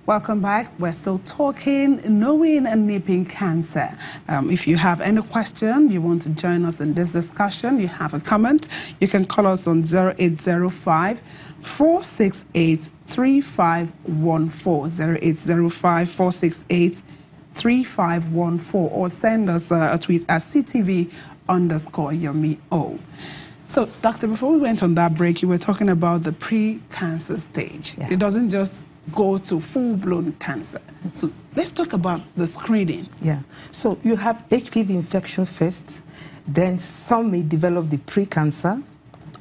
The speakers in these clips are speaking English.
Welcome back. We're still talking, knowing and nipping cancer. If you have any question, you want to join us in this discussion, you have a comment, you can call us on 0805 468 3514, 0805 468 3514, or send us a tweet at CTV_YomiO. So, Doctor, before we went on that break, you were talking about the pre-cancer stage. Yeah. It doesn't just go to full-blown cancer. So let's talk about the screening. Yeah. So you have HPV infection first, then some may develop the pre-cancer.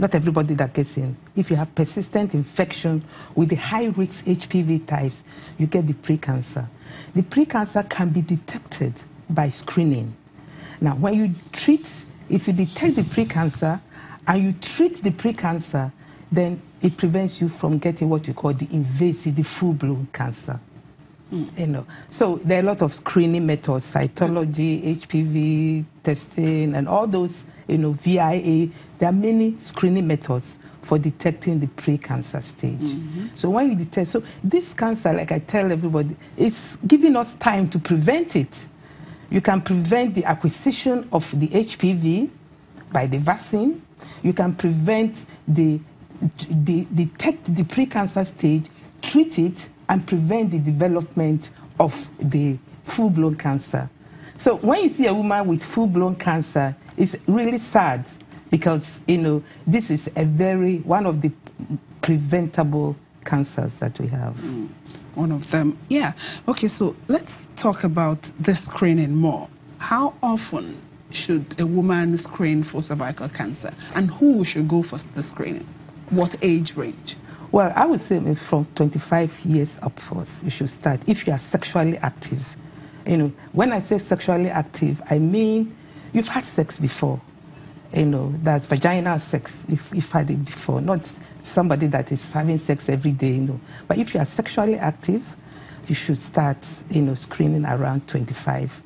Not everybody that gets in. If you have persistent infection with the high-risk HPV types, you get the pre-cancer. The pre-cancer can be detected by screening. Now, when you treat, if you detect the pre-cancer and you treat the pre-cancer, then it prevents you from getting what you call the invasive, the full-blown cancer. You know, so there are a lot of screening methods, cytology, HPV testing, and all those, you know, VIA. There are many screening methods for detecting the pre-cancer stage. So when you detect, so this cancer, like I tell everybody, is giving us time to prevent it. You can prevent the acquisition of the HPV by the vaccine. You can prevent detect the pre-cancer stage, treat it, and prevent the development of the full-blown cancer. So when you see a woman with full-blown cancer, it's really sad because, you know, this is one of the preventable cancers that we have. One of them, yeah. Okay, so let's talk about the screening more. How often should a woman screen for cervical cancer, and who should go for the screening? What age range? Well, I would say from 25 years upwards, you should start if you are sexually active. You know, when I say sexually active, I mean you've had sex before. You know, that's vaginal sex, if you've had it before, not somebody that is having sex every day, you know. But if you are sexually active, you should start, you know, screening around 25,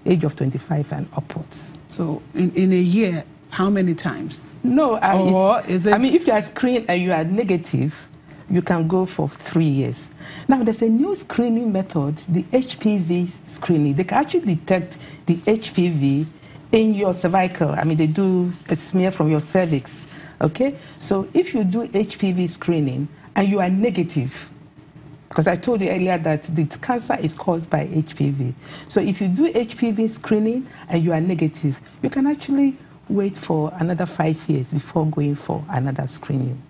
age of 25 and upwards. So in a year, how many times? No, is it? I mean, if you are screened and you are negative, you can go for 3 years. Now, there's a new screening method, the HPV screening. They can actually detect the HPV in your cervical. I mean, they do a smear from your cervix, okay? So if you do HPV screening and you are negative, because I told you earlier that the cancer is caused by HPV. So if you do HPV screening and you are negative, you can actually wait for another 5 years before going for another screening.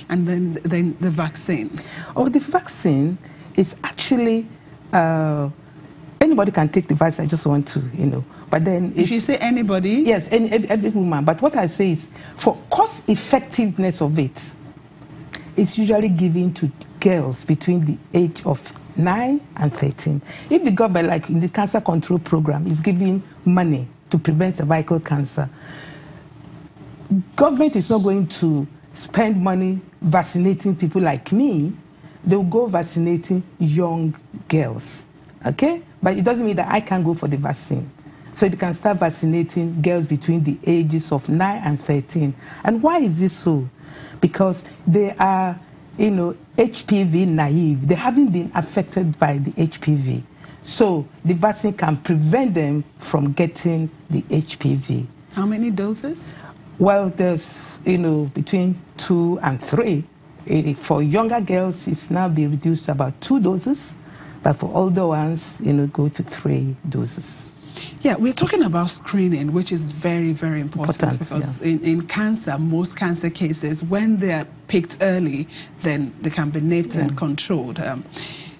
And then the vaccine? Oh, the vaccine is actually, anybody can take the vaccine, I just want to, you know. But then if you say anybody? Yes, every woman. But what I say is, for cost effectiveness of it, it's usually given to girls between the age of 9 and 13. If the government, like in the cancer control program, is giving money to prevent cervical cancer, government is not going to spend money vaccinating people like me. They'll go vaccinating young girls, okay? But it doesn't mean that I can't go for the vaccine. So they can start vaccinating girls between the ages of 9 and 13. And why is this so? Because they are, you know, HPV naive. They haven't been affected by the HPV. So the vaccine can prevent them from getting the HPV. How many doses? Well, there's, you know, between 2 and 3. For younger girls, it's now been reduced to about 2 doses. But for older ones, you know, go to 3 doses. Yeah, we're talking about screening, which is very, very important because in cancer, most cancer cases, when they're picked early, then they can be nipped and controlled.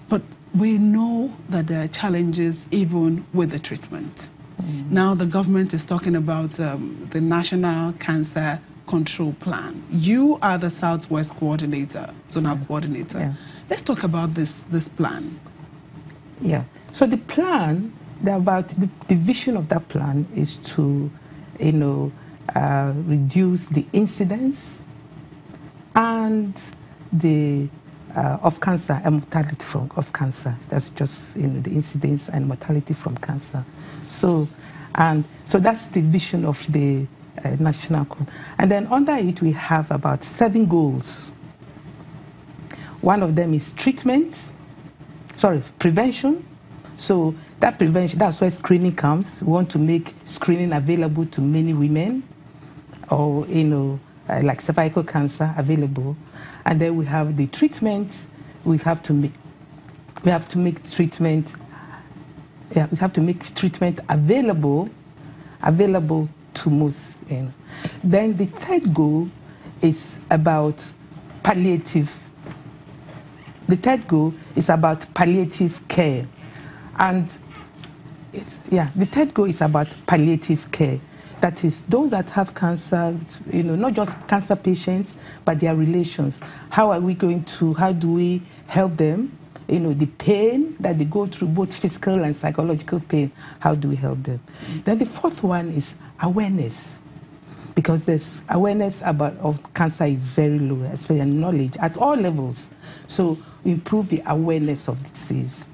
But we know that there are challenges even with the treatment. Now the government is talking about the National Cancer Control Plan. You are the Southwest Coordinator, Zonal Coordinator. Let's talk about this plan. Yeah, so the plan, the vision of that plan is to, you know, reduce the incidence and the of cancer and mortality of cancer. That's just, you know, the incidence and mortality from cancer. So that's the vision of the national. And then under it we have about 7 goals. One of them is prevention. So that prevention, that's where screening comes. We want to make screening available to many women, or, like cervical cancer available. And then we have the treatment. We have to make treatment available to most. Then the third goal is about palliative. The third goal is about palliative care. And the third goal is about palliative care. That is, those that have cancer, not just cancer patients, but their relations. How do we help them? The pain that they go through, both physical and psychological pain, how do we help them? Then the fourth one is awareness. Because there's awareness of cancer is very low, especially knowledge at all levels. So improve the awareness of the disease.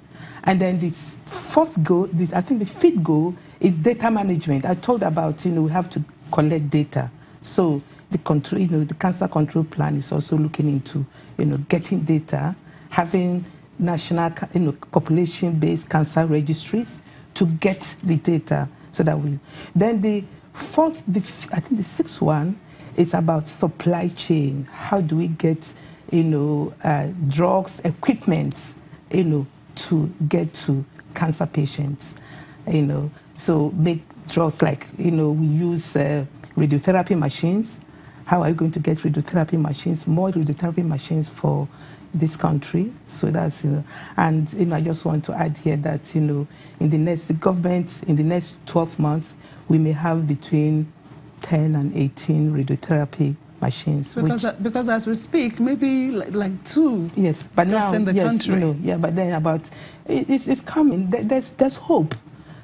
And then the fifth goal is data management. I told about, we have to collect data. So the control, the cancer control plan is also looking into, getting data, having national, population-based cancer registries to get the data so that we. Then the sixth one is about supply chain. How do we get, drugs, equipment, to get to cancer patients, so make drugs like, we use radiotherapy machines. How are we going to get radiotherapy machines, more radiotherapy machines for this country? So that's, and, I just want to add here that, the government, in the next 12 months, we may have between 10 and 18 radiotherapy machines. Because as we speak, maybe like 2. Yes, but just now, in the country. But then it's coming. There's hope,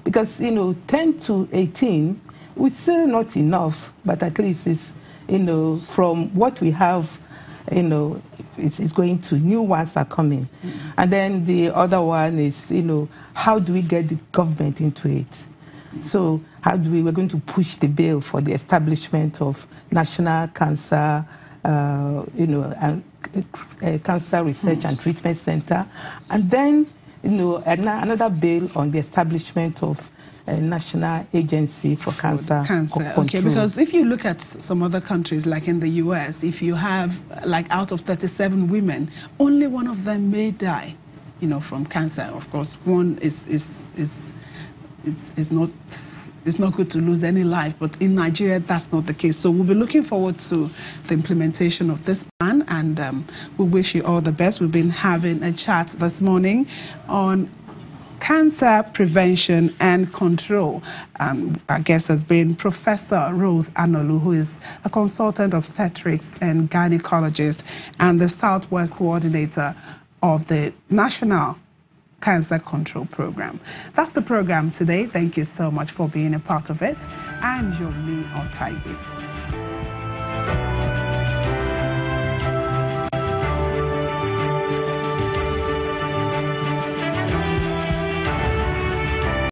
because 10 to 18, it's still not enough, but at least it's from what we have, it's going to, new ones are coming. And then the other one is how do we get the government into it? So we're going to push the bill for the establishment of National Cancer, Cancer Research and Treatment Center, and then another bill on the establishment of a National Agency for Cancer Control. Okay, because if you look at some other countries, like in the US, if you have, like, out of 37 women, only one of them may die, from cancer. Of course, one it's not good to lose any life, but in Nigeria, that's not the case. So we'll be looking forward to the implementation of this plan, and we wish you all the best. We've been having a chat this morning on cancer prevention and control. Our guest has been Professor Rose Anolu, who is a consultant obstetrics and gynecologist and the Southwest coordinator of the National Cancer Control Program. That's the program today. Thank you so much for being a part of it. I'm Yomi Otaibe.